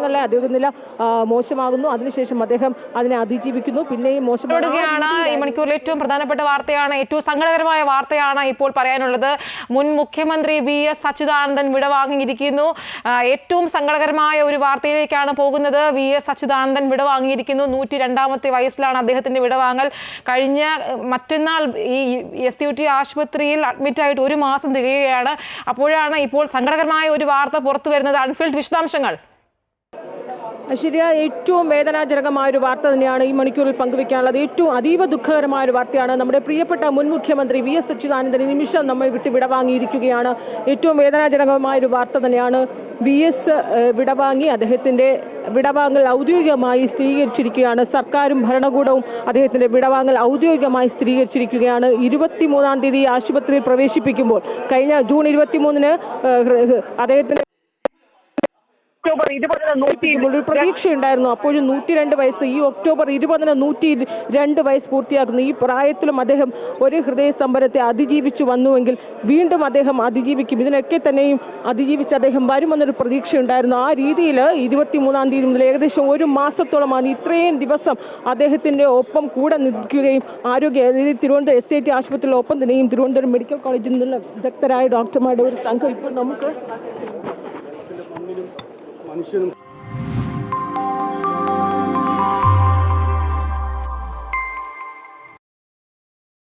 തുടക്കങ്ങളിലെ അദ്ദേഹം നില മോശമാകുന്നു, അതിനുശേഷം അദ്ദേഹം അതിനെ അതിജീവിക്കുന്നു, പിന്നെയും മോശമാണ്. ഈ മണിക്കൂറിൽ ഏറ്റവും പ്രധാനപ്പെട്ട വാർത്തയാണ്, ഏറ്റവും സങ്കടകരമായ വാർത്തയാണ് ഇപ്പോൾ പറയാനുള്ളത്. മുൻ മുഖ്യമന്ത്രി VS അച്യുതാനന്ദൻ വിടവാങ്ങിയിരിക്കുന്നു. ഏറ്റവും സങ്കടകരമായ ഒരു വാർത്തയിലേക്കാണ് പോകുന്നത്. VS അച്യുതാനന്ദൻ വിടവാങ്ങിയിരിക്കുന്നു. 102ാമത്തെ വയസ്സിലാണ് അദ്ദേഹത്തിന്റെ വിടവാങ്ങൽ. കഴിഞ്ഞ മറ്റന്നാൾ ഈ SUT ആശുപത്രിയിൽ അഡ്മിറ്റായിട്ട് 1 മാസം തികയുകയാണ്. അപ്പോഴാണ് ഇപ്പോൾ സങ്കടകരമായ ഒരു വാർത്ത പുറത്തു വരുന്നത്. അൺഫീൽഡ് വിശദാംശങ്ങൾ. ശരിയായ ഏറ്റവും വേദനാജനകമായ ഒരു വാർത്ത തന്നെയാണ് ഈ മണിക്കൂറിൽ പങ്കുവെക്കാനുള്ളത്. ഏറ്റവും അതീവ ദുഃഖകരമായ ഒരു വാർത്തയാണ്. നമ്മുടെ പ്രിയപ്പെട്ട മുൻ മുഖ്യമന്ത്രി VS അച്യുതാനന്ദൻ നിമിഷം നമ്മൾ വിടവാങ്ങിയിരിക്കുകയാണ്. ഏറ്റവും വേദനാജനകമായ ഒരു വാർത്ത തന്നെയാണ്. VS വിടവാങ്ങി. അദ്ദേഹത്തിൻ്റെ വിടവാങ്ങൽ ഔദ്യോഗികമായി സ്ഥിരീകരിച്ചിരിക്കുകയാണ്. സർക്കാരും ഭരണകൂടവും അദ്ദേഹത്തിൻ്റെ വിടവാങ്ങൽ ഔദ്യോഗികമായി സ്ഥിരീകരിച്ചിരിക്കുകയാണ്. 23-ാം തീയതി ആശുപത്രിയിൽ പ്രവേശിപ്പിക്കുമ്പോൾ, കഴിഞ്ഞ ജൂൺ 23-ന് അദ്ദേഹത്തിന് ഒരു പ്രതീക്ഷയുണ്ടായിരുന്നു. അപ്പോഴും 102 വയസ്സ്. ഈ ഒക്ടോബർ 20-ന് 102 വയസ്സ് പൂർത്തിയാക്കുന്നു. ഈ പ്രായത്തിലും അദ്ദേഹം ഒരു ഹൃദയസ്തംഭനത്തെ അതിജീവിച്ചു വന്നുവെങ്കിൽ വീണ്ടും അദ്ദേഹം അതിജീവിക്കും. ഇതിനൊക്കെ തന്നെയും അതിജീവിച്ച് അദ്ദേഹം വരുമെന്നൊരു പ്രതീക്ഷയുണ്ടായിരുന്നു. ആ രീതിയിൽ 23-ാം തീയതി മുതൽ ഏകദേശം 1 മാസത്തോളമാണ് ഇത്രയും ദിവസം അദ്ദേഹത്തിൻ്റെ ഒപ്പം കൂടെ നിൽക്കുകയും തിരുവനന്തപുരം SIT ആശുപത്രിയിലെ ഒപ്പം തന്നെയും തിരുവനന്തപുരം മെഡിക്കൽ കോളേജിൽ നിന്നുള്ള വിദഗ്ധരായ ഡോക്ടർമാരുടെ ഒരു സംഘം ഇപ്പോൾ നമുക്ക് മനുഷ്യനും